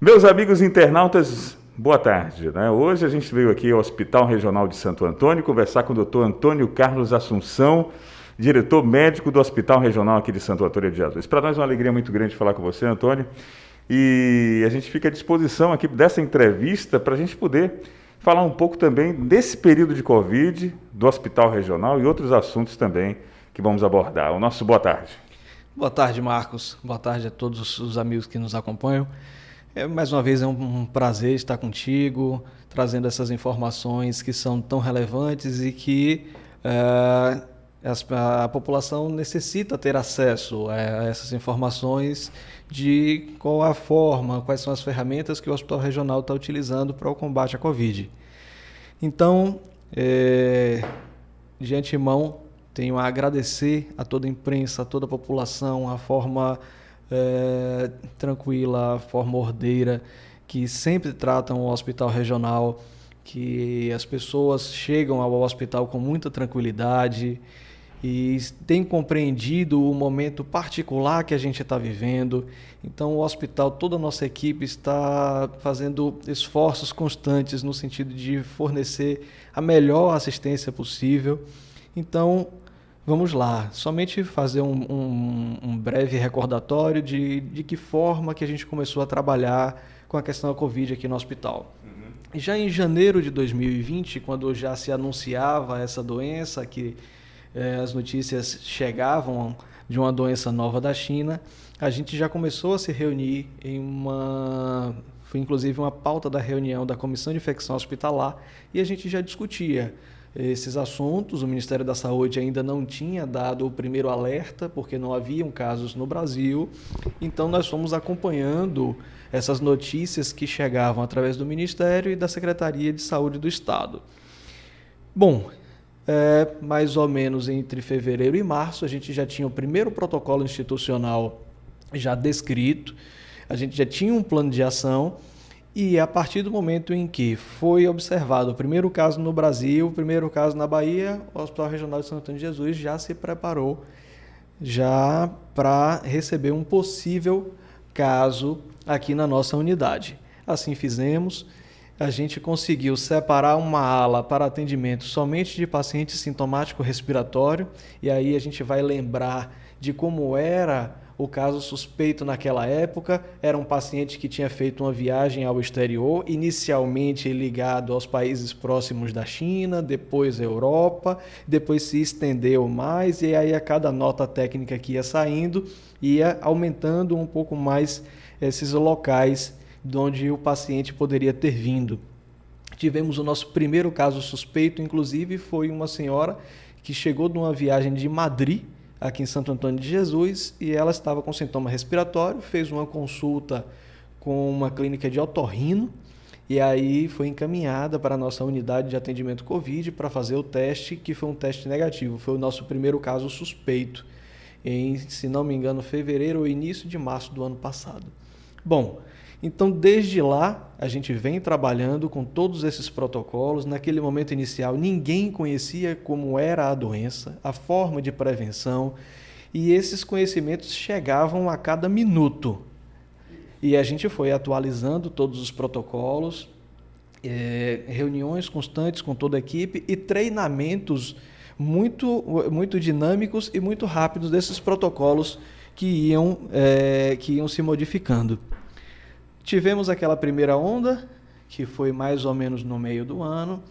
Meus amigos internautas, boa tarde. Hoje a gente veio aqui ao Hospital Regional de Santo Antônio conversar com o Dr. Antônio Carlos Assunção, diretor médico do Hospital Regional aqui de Santo Antônio de Jesus. Para nós é uma alegria muito grande falar com você, Antônio, e a gente fica à disposição aqui dessa entrevista para a gente poder falar um pouco também desse período de Covid, do Hospital Regional e outros assuntos também que vamos abordar. O nosso boa tarde. Boa tarde, Marcos. Boa tarde a todos os amigos que nos acompanham. Mais uma vez é um prazer estar contigo, trazendo essas informações que são tão relevantes e que a população necessita ter acesso a essas informações de qual a forma, quais são as ferramentas que o Hospital Regional está utilizando para o combate à Covid. Então, de antemão, tenho a agradecer a toda a imprensa, a toda a população, a forma tranquila, a forma ordeira, que sempre tratam o Hospital Regional, que as pessoas chegam ao hospital com muita tranquilidade e têm compreendido o momento particular que a gente está vivendo. Então o hospital, toda a nossa equipe está fazendo esforços constantes no sentido de fornecer a melhor assistência possível. Então, vamos lá, somente fazer um breve recordatório de que forma que a gente começou a trabalhar com a questão da Covid aqui no hospital. Já em janeiro de 2020, quando já se anunciava essa doença, que as notícias chegavam de uma doença nova da China, a gente já começou a se reunir foi inclusive uma pauta da reunião da Comissão de Infecção Hospitalar, e a gente já discutia esses assuntos. O Ministério da Saúde ainda não tinha dado o primeiro alerta, porque não haviam casos no Brasil. Então, nós fomos acompanhando essas notícias que chegavam através do Ministério e da Secretaria de Saúde do Estado. Bom, mais ou menos entre fevereiro e março, a gente já tinha o primeiro protocolo institucional já descrito, a gente já tinha um plano de ação. E a partir do momento em que foi observado o primeiro caso no Brasil, o primeiro caso na Bahia, o Hospital Regional de Santo Antônio de Jesus já se preparou já para receber um possível caso aqui na nossa unidade. Assim fizemos. A gente conseguiu separar uma ala para atendimento somente de paciente sintomático respiratório, e aí a gente vai lembrar de como era o caso suspeito naquela época. Era um paciente que tinha feito uma viagem ao exterior, inicialmente ligado aos países próximos da China, depois à Europa, depois se estendeu mais, e aí a cada nota técnica que ia saindo, ia aumentando um pouco mais esses locais de onde o paciente poderia ter vindo. Tivemos o nosso primeiro caso suspeito, inclusive foi uma senhora que chegou de uma viagem de Madrid, aqui em Santo Antônio de Jesus, e ela estava com sintoma respiratório, fez uma consulta com uma clínica de otorrino, e aí foi encaminhada para a nossa unidade de atendimento Covid para fazer o teste, que foi um teste negativo. Foi o nosso primeiro caso suspeito, em, se não me engano, fevereiro ou início de março do ano passado. Bom, então desde lá a gente vem trabalhando com todos esses protocolos. Naquele momento inicial ninguém conhecia como era a doença, a forma de prevenção, e esses conhecimentos chegavam a cada minuto. E a gente foi atualizando todos os protocolos, reuniões constantes com toda a equipe e treinamentos muito dinâmicos e muito rápidos desses protocolos que iam se modificando. Tivemos aquela primeira onda, que foi mais ou menos no meio do ano.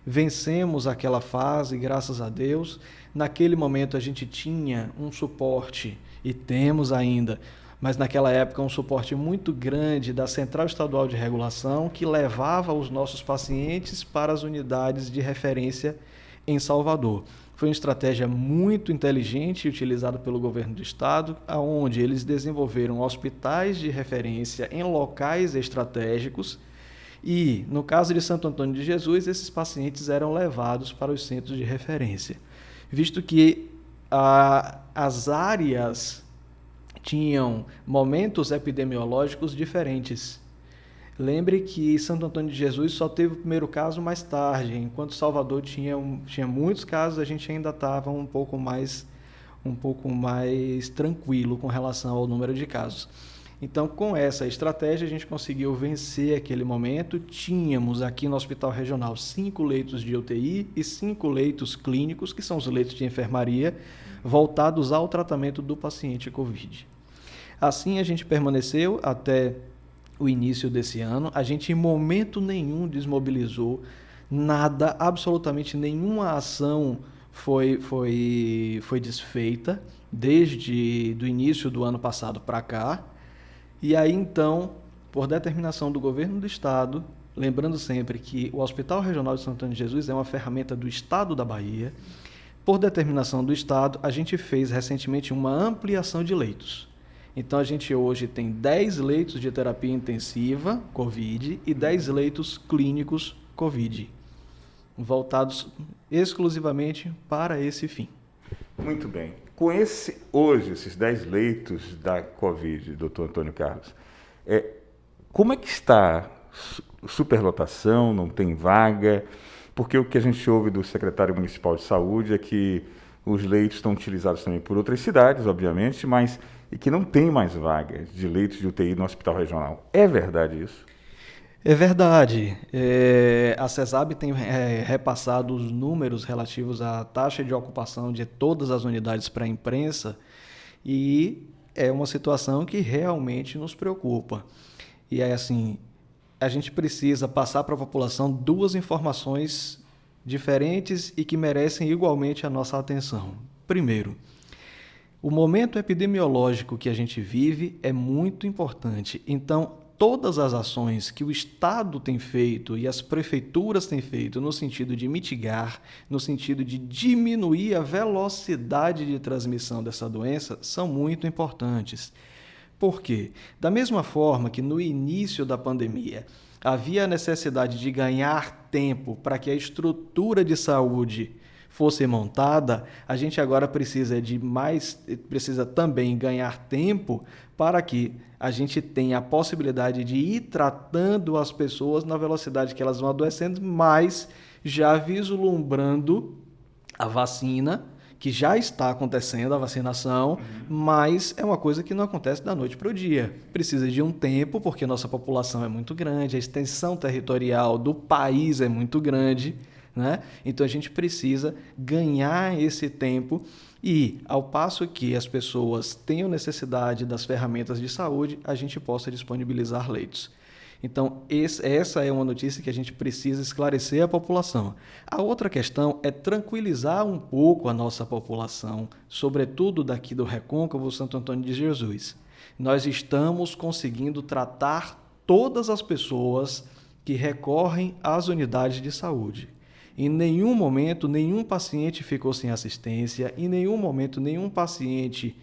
Vencemos aquela fase, graças a Deus. Naquele momento a gente tinha um suporte, e temos ainda, mas naquela época um suporte muito grande da Central Estadual de Regulação, que levava os nossos pacientes para as unidades de referência em Salvador. Foi uma estratégia muito inteligente utilizada pelo governo do estado, onde eles desenvolveram hospitais de referência em locais estratégicos, e, no caso de Santo Antônio de Jesus, esses pacientes eram levados para os centros de referência, visto que as áreas tinham momentos epidemiológicos diferentes. Lembre que Santo Antônio de Jesus só teve o primeiro caso mais tarde, enquanto Salvador tinha muitos casos. A gente ainda estava um pouco mais tranquilo com relação ao número de casos. Então, com essa estratégia, a gente conseguiu vencer aquele momento. Tínhamos aqui no Hospital Regional 5 leitos de UTI e 5 leitos clínicos, que são os leitos de enfermaria, voltados ao tratamento do paciente COVID. Assim, a gente permaneceu até o início desse ano. A gente, em momento nenhum, desmobilizou nada, absolutamente nenhuma ação foi desfeita desde o início do ano passado para cá. E aí, então, por determinação do governo do estado, lembrando sempre que o Hospital Regional de Santo Antônio de Jesus é uma ferramenta do estado da Bahia, por determinação do estado, a gente fez recentemente uma ampliação de leitos. Então, a gente hoje tem 10 leitos de terapia intensiva COVID e 10 leitos clínicos COVID, voltados exclusivamente para esse fim. Muito bem. Com esses 10 leitos da Covid, doutor Antônio Carlos, como é que está? Superlotação, não tem vaga? Porque o que a gente ouve do secretário municipal de saúde é que os leitos estão utilizados também por outras cidades, obviamente, mas e que não tem mais vaga de leitos de UTI no hospital regional. É verdade isso? É verdade. A CESAB tem repassado os números relativos à taxa de ocupação de todas as unidades para a imprensa e é uma situação que realmente nos preocupa. E é assim, a gente precisa passar para a população 2 informações diferentes e que merecem igualmente a nossa atenção. Primeiro, o momento epidemiológico que a gente vive é muito importante. Então, todas as ações que o Estado tem feito e as prefeituras têm feito no sentido de mitigar, no sentido de diminuir a velocidade de transmissão dessa doença, são muito importantes. Por quê? Da mesma forma que no início da pandemia havia a necessidade de ganhar tempo para que a estrutura de saúde fosse montada, a gente agora precisa também ganhar tempo para que a gente tenha a possibilidade de ir tratando as pessoas na velocidade que elas vão adoecendo, mas já vislumbrando a vacina, que já está acontecendo, a vacinação, mas é uma coisa que não acontece da noite para o dia. Precisa de um tempo, porque nossa população é muito grande, a extensão territorial do país é muito grande, né? Então a gente precisa ganhar esse tempo e, ao passo que as pessoas tenham necessidade das ferramentas de saúde, a gente possa disponibilizar leitos. Então, essa é uma notícia que a gente precisa esclarecer à população. A outra questão é tranquilizar um pouco a nossa população, sobretudo daqui do Recôncavo Santo Antônio de Jesus. Nós estamos conseguindo tratar todas as pessoas que recorrem às unidades de saúde. Em nenhum momento, nenhum paciente ficou sem assistência, em nenhum momento, nenhum paciente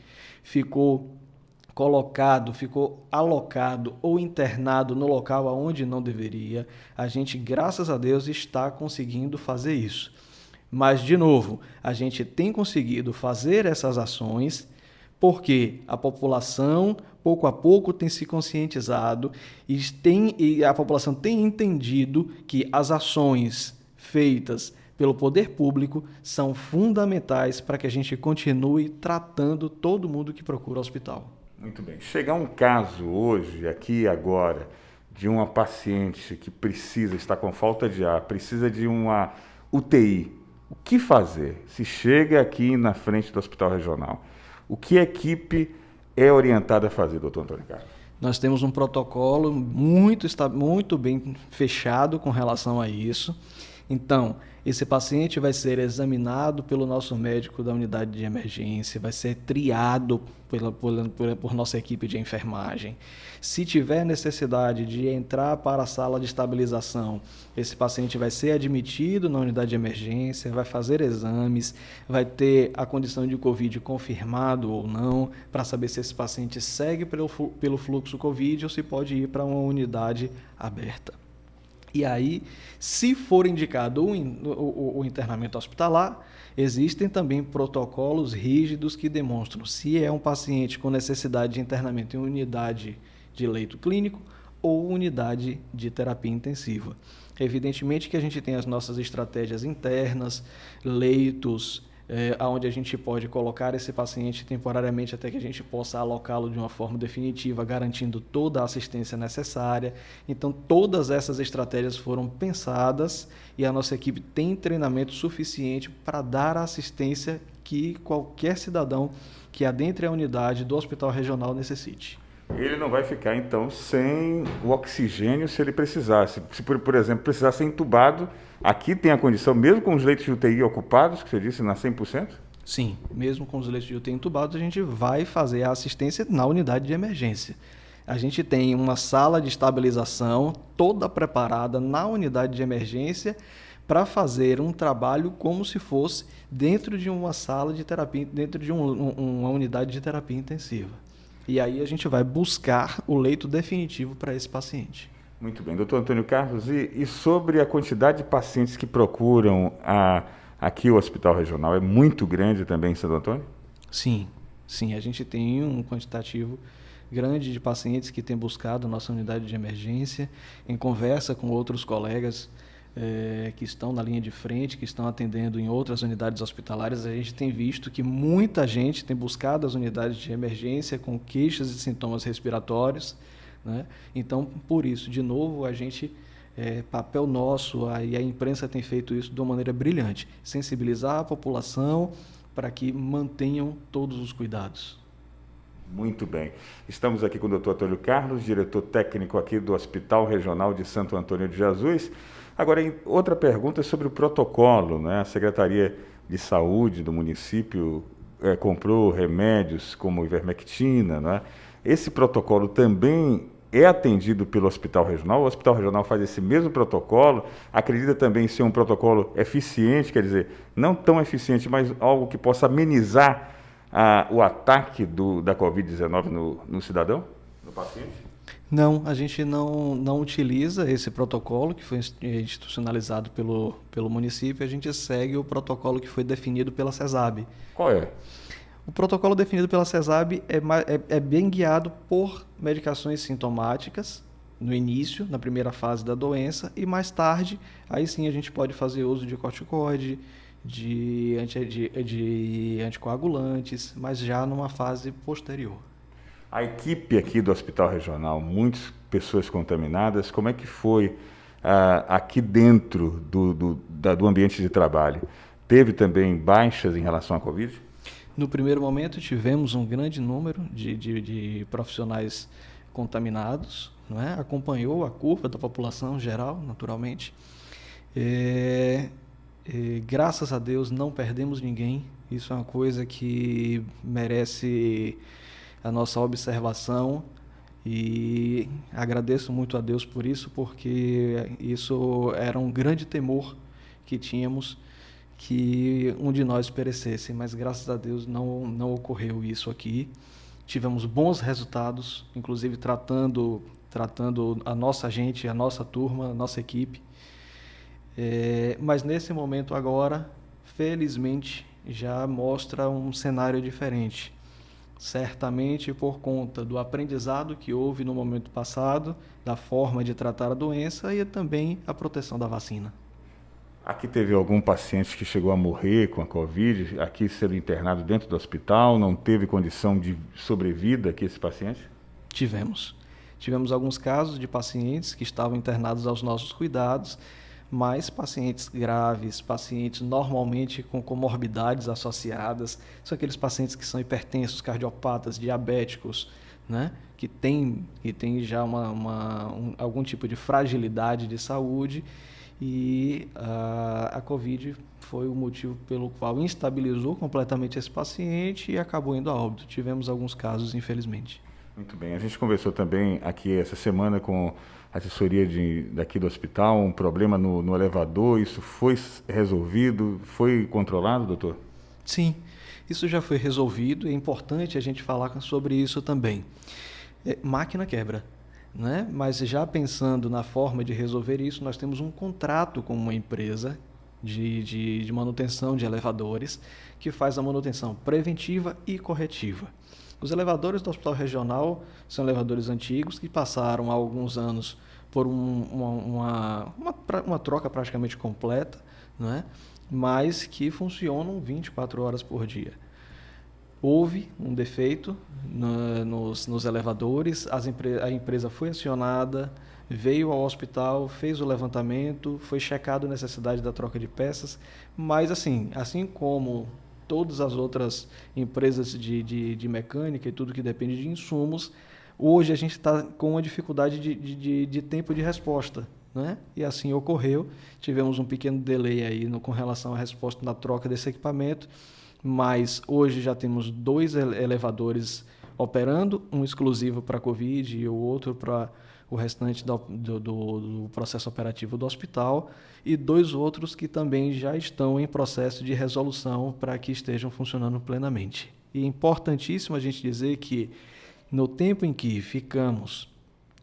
ficou alocado ou internado no local onde não deveria. A gente, graças a Deus, está conseguindo fazer isso. Mas, de novo, a gente tem conseguido fazer essas ações porque a população, pouco a pouco, tem se conscientizado e a população tem entendido que as ações feitas pelo poder público são fundamentais para que a gente continue tratando todo mundo que procura hospital. Muito bem. Chegar um caso hoje, aqui e agora, de uma paciente que está com falta de ar, precisa de uma UTI, o que fazer? Se chega aqui na frente do Hospital Regional, o que a equipe é orientada a fazer, doutor Antônio Carlos? Nós temos um protocolo muito bem fechado com relação a isso. Então, esse paciente vai ser examinado pelo nosso médico da unidade de emergência, vai ser triado por nossa equipe de enfermagem. Se tiver necessidade de entrar para a sala de estabilização, esse paciente vai ser admitido na unidade de emergência, vai fazer exames, vai ter a condição de COVID confirmado ou não, para saber se esse paciente segue pelo fluxo COVID ou se pode ir para uma unidade aberta. E aí, se for indicado o internamento hospitalar, existem também protocolos rígidos que demonstram se é um paciente com necessidade de internamento em unidade de leito clínico ou unidade de terapia intensiva. Evidentemente que a gente tem as nossas estratégias internas, leitos onde a gente pode colocar esse paciente temporariamente até que a gente possa alocá-lo de uma forma definitiva, garantindo toda a assistência necessária. Então, todas essas estratégias foram pensadas e a nossa equipe tem treinamento suficiente para dar a assistência que qualquer cidadão que adentre a unidade do Hospital Regional necessite. Ele não vai ficar, então, sem o oxigênio se ele precisar. Se por exemplo, precisar ser entubado, aqui tem a condição, mesmo com os leitos de UTI ocupados, que você disse, na 100%? Sim, mesmo com os leitos de UTI entubados, a gente vai fazer a assistência na unidade de emergência. A gente tem uma sala de estabilização toda preparada na unidade de emergência para fazer um trabalho como se fosse dentro de uma sala de terapia, dentro de uma unidade de terapia intensiva. E aí a gente vai buscar o leito definitivo para esse paciente. Muito bem. Doutor Antônio Carlos, e sobre a quantidade de pacientes que procuram aqui o Hospital Regional, é muito grande também em Santo Antônio? Sim, a gente tem um quantitativo grande de pacientes que têm buscado a nossa unidade de emergência, em conversa com outros colegas que estão na linha de frente, que estão atendendo em outras unidades hospitalares. A gente tem visto que muita gente tem buscado as unidades de emergência com queixas e sintomas respiratórios, né? Então, por isso, de novo, a gente, papel nosso, e a imprensa tem feito isso de uma maneira brilhante, sensibilizar a população para que mantenham todos os cuidados. Muito bem. Estamos aqui com o Dr. Antônio Carlos, diretor técnico aqui do Hospital Regional de Santo Antônio de Jesus. Agora, outra pergunta é sobre o protocolo, né? A Secretaria de Saúde do município comprou remédios como ivermectina, né? Esse protocolo também é atendido pelo Hospital Regional? O Hospital Regional faz esse mesmo protocolo? Acredita também ser um protocolo eficiente, quer dizer, não tão eficiente, mas algo que possa amenizar o ataque da Covid-19 no cidadão, no paciente? Não, a gente não utiliza esse protocolo que foi institucionalizado pelo município, a gente segue o protocolo que foi definido pela CESAB. Qual é? O protocolo definido pela CESAB é bem guiado por medicações sintomáticas, no início, na primeira fase da doença, e mais tarde, aí sim a gente pode fazer uso de corticoide, de anticoagulantes, mas já numa fase posterior. A equipe aqui do Hospital Regional, muitas pessoas contaminadas, como é que foi aqui dentro do ambiente de trabalho? Teve também baixas em relação à Covid? No primeiro momento tivemos um grande número de profissionais contaminados, não é? Acompanhou a curva da população geral, naturalmente. Graças a Deus não perdemos ninguém, isso é uma coisa que merece a nossa observação e agradeço muito a Deus por isso, porque isso era um grande temor que tínhamos, que um de nós perecesse, mas graças a Deus não ocorreu isso aqui. Tivemos bons resultados, inclusive tratando a nossa gente, a nossa turma, a nossa equipe. Mas nesse momento agora, felizmente, já mostra um cenário diferente. Certamente por conta do aprendizado que houve no momento passado, da forma de tratar a doença e também a proteção da vacina. Aqui teve algum paciente que chegou a morrer com a Covid, aqui sendo internado dentro do hospital, não teve condição de sobrevida aqui esse paciente? Tivemos alguns casos de pacientes que estavam internados aos nossos cuidados, mas pacientes graves, pacientes normalmente com comorbidades associadas, são aqueles pacientes que são hipertensos, cardiopatas, diabéticos, né? que tem já algum tipo de fragilidade de saúde, e a Covid foi o motivo pelo qual instabilizou completamente esse paciente e acabou indo a óbito. Tivemos alguns casos, infelizmente. Muito bem. A gente conversou também aqui essa semana com a assessoria daqui do hospital, um problema no elevador. Isso foi resolvido? Foi controlado, doutor? Sim, isso já foi resolvido. É importante a gente falar sobre isso também. Máquina quebra, né? Mas já pensando na forma de resolver isso, nós temos um contrato com uma empresa de manutenção de elevadores que faz a manutenção preventiva e corretiva. Os elevadores do Hospital Regional são elevadores antigos que passaram há alguns anos por uma troca praticamente completa, não é? mas que funcionam 24 horas por dia. Houve um defeito nos elevadores, a empresa foi acionada, veio ao hospital, fez o levantamento, foi checado a necessidade da troca de peças, mas assim como todas as outras empresas de mecânica e tudo que depende de insumos, hoje a gente está com uma dificuldade de tempo de resposta, né? E assim ocorreu, tivemos um pequeno delay aí com relação à resposta na troca desse equipamento, mas hoje já temos 2 elevadores operando, um exclusivo para a Covid e o outro para o restante do processo operativo do hospital, e 2 outros que também já estão em processo de resolução para que estejam funcionando plenamente. E é importantíssimo a gente dizer que no tempo em que ficamos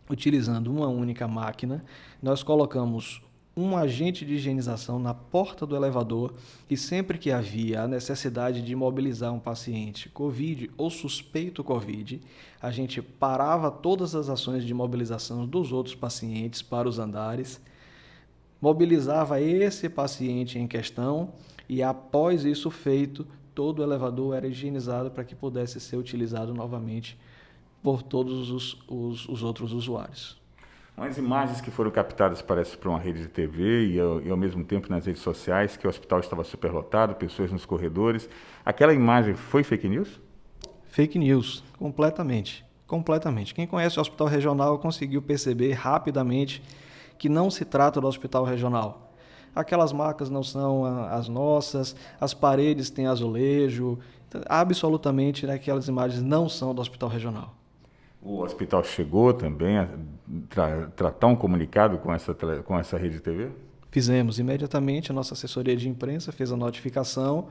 utilizando uma única máquina, nós colocamos um agente de higienização na porta do elevador e sempre que havia a necessidade de mobilizar um paciente COVID ou suspeito COVID, a gente parava todas as ações de mobilização dos outros pacientes para os andares, mobilizava esse paciente em questão e após isso feito, todo o elevador era higienizado para que pudesse ser utilizado novamente por todos os outros usuários. As imagens que foram captadas, parece, para uma rede de TV e ao mesmo tempo nas redes sociais, que o hospital estava superlotado, pessoas nos corredores. Aquela imagem foi fake news? Fake news, completamente. Completamente. Quem conhece o hospital regional conseguiu perceber rapidamente que não se trata do hospital regional. Aquelas macas não são as nossas, as paredes têm azulejo, absolutamente aquelas imagens não são do hospital regional. O hospital chegou também a tratar um comunicado com essa rede de TV? Fizemos imediatamente, a nossa assessoria de imprensa fez a notificação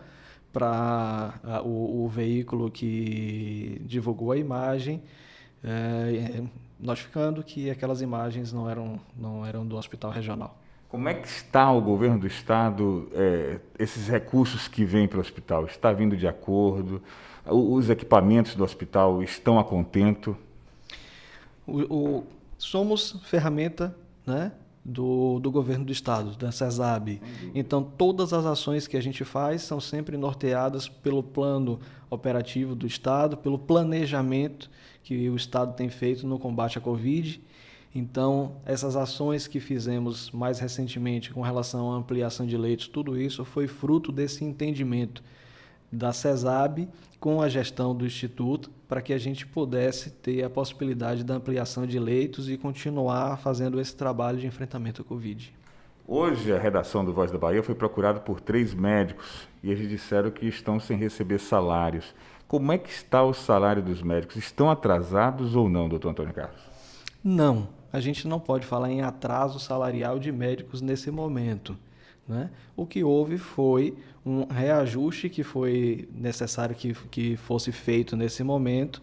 para o veículo que divulgou a imagem, notificando que aquelas imagens não eram do hospital regional. Como é que está o governo do estado, esses recursos que vêm para o hospital? Está vindo de acordo? Os equipamentos do hospital estão a contento? Somos ferramenta, né, do governo do estado, da CESAB. Então, todas as ações que a gente faz são sempre norteadas pelo plano operativo do estado, pelo planejamento que o estado tem feito no combate à Covid. Então, essas ações que fizemos mais recentemente com relação à ampliação de leitos, tudo isso foi fruto desse entendimento da CESAB com a gestão do Instituto, para que a gente pudesse ter a possibilidade da ampliação de leitos e continuar fazendo esse trabalho de enfrentamento à Covid. Hoje, a redação do Voz da Bahia foi procurada por 3 médicos e eles disseram que estão sem receber salários. Como é que está o salário dos médicos? Estão atrasados ou não, doutor Antônio Carlos? Não, a gente não pode falar em atraso salarial de médicos nesse momento, né? O que houve foi um reajuste que foi necessário que fosse feito nesse momento,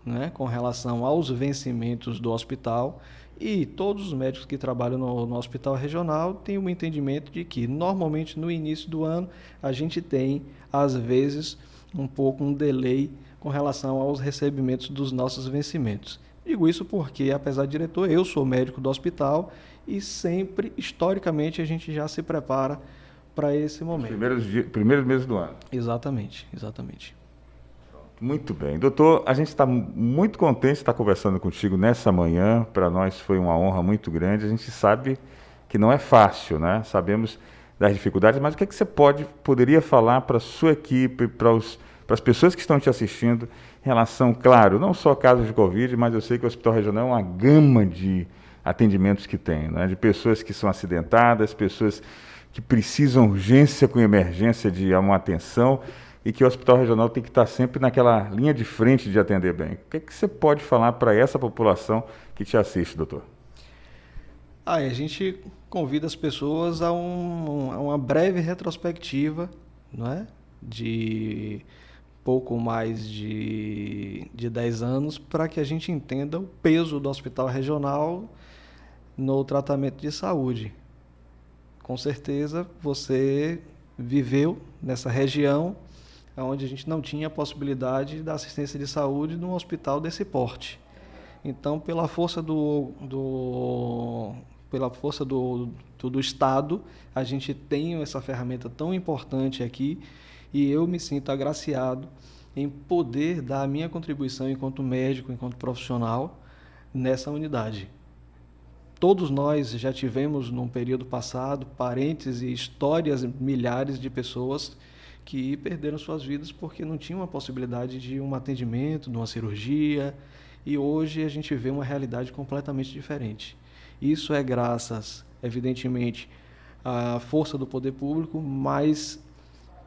né, com relação aos vencimentos do hospital, e todos os médicos que trabalham no hospital regional têm um entendimento de que normalmente no início do ano a gente tem, às vezes, um delay com relação aos recebimentos dos nossos vencimentos. Digo isso porque, apesar de diretor, eu sou médico do hospital e sempre, historicamente, a gente já se prepara para esse momento. Primeiros meses do ano. Exatamente. Muito bem. Doutor, a gente está muito contente de estar conversando contigo nessa manhã. Para nós foi uma honra muito grande. A gente sabe que não é fácil, né? Sabemos das dificuldades, mas o que é que você poderia falar para a sua equipe, para as pessoas que estão te assistindo, em relação, claro, não só casos de Covid, mas eu sei que o Hospital Regional é uma gama de atendimentos que tem, né? De pessoas que são acidentadas, pessoas que precisam urgência com emergência de uma atenção, e que o Hospital Regional tem que estar sempre naquela linha de frente de atender bem. O que é que você pode falar para essa população que te assiste, doutor? A gente convida as pessoas a uma breve retrospectiva, não é? De pouco mais de 10 anos, para que a gente entenda o peso do Hospital Regional no tratamento de saúde. Com certeza você viveu nessa região onde a gente não tinha a possibilidade da assistência de saúde num hospital desse porte. Então, pela força pela força do Estado, a gente tem essa ferramenta tão importante aqui e eu me sinto agraciado em poder dar a minha contribuição enquanto médico, enquanto profissional nessa unidade. Todos nós já tivemos, num período passado, parentes e histórias, milhares de pessoas que perderam suas vidas porque não tinham a possibilidade de um atendimento, de uma cirurgia, e hoje a gente vê uma realidade completamente diferente. Isso é graças, evidentemente, à força do poder público, mas,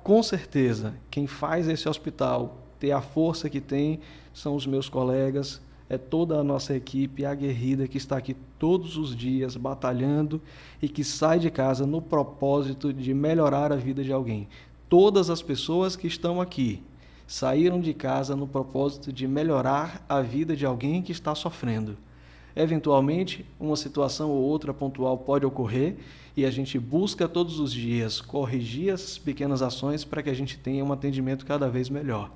com certeza, quem faz esse hospital ter a força que tem são os meus colegas, é toda a nossa equipe aguerrida que está aqui todos os dias batalhando e que sai de casa no propósito de melhorar a vida de alguém. Todas as pessoas que estão aqui saíram de casa no propósito de melhorar a vida de alguém que está sofrendo. Eventualmente, uma situação ou outra pontual pode ocorrer e a gente busca todos os dias corrigir essas pequenas ações para que a gente tenha um atendimento cada vez melhor.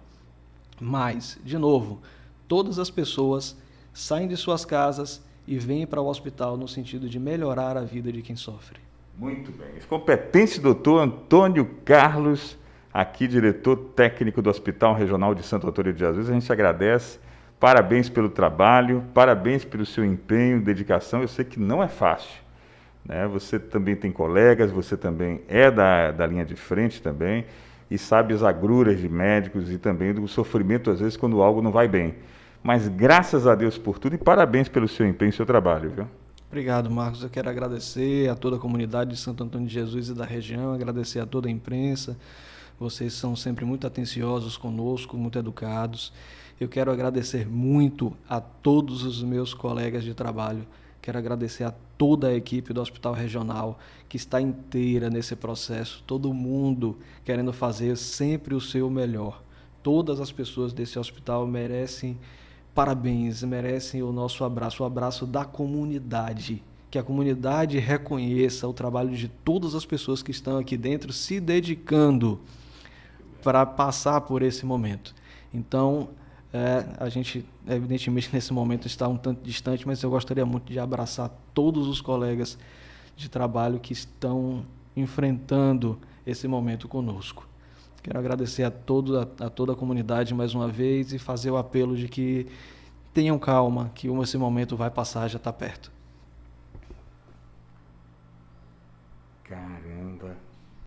Mas, de novo, todas as pessoas saem de suas casas e vêm para o hospital no sentido de melhorar a vida de quem sofre. Muito bem. Competente doutor Antônio Carlos, aqui diretor técnico do Hospital Regional de Santo Antônio de Jesus. A gente agradece, parabéns pelo trabalho, parabéns pelo seu empenho, dedicação. Eu sei que não é fácil, né? Você também tem colegas, você também é da linha de frente também e sabe as agruras de médicos e também do sofrimento às vezes quando algo não vai bem. Mas graças a Deus por tudo e parabéns pelo seu empenho e seu trabalho, viu? Obrigado, Marcos. Eu quero agradecer a toda a comunidade de Santo Antônio de Jesus e da região, agradecer a toda a imprensa. Vocês são sempre muito atenciosos conosco, muito educados. Eu quero agradecer muito a todos os meus colegas de trabalho. Quero agradecer a toda a equipe do Hospital Regional que está inteira nesse processo. Todo mundo querendo fazer sempre o seu melhor. Todas as pessoas desse hospital merecem parabéns, merecem o nosso abraço, o abraço da comunidade. Que a comunidade reconheça o trabalho de todas as pessoas que estão aqui dentro se dedicando para passar por esse momento. Então, a gente, evidentemente, nesse momento está um tanto distante, mas eu gostaria muito de abraçar todos os colegas de trabalho que estão enfrentando esse momento conosco. Quero agradecer a toda a comunidade mais uma vez e fazer o apelo de que tenham calma, que esse momento vai passar, já está perto. Caramba!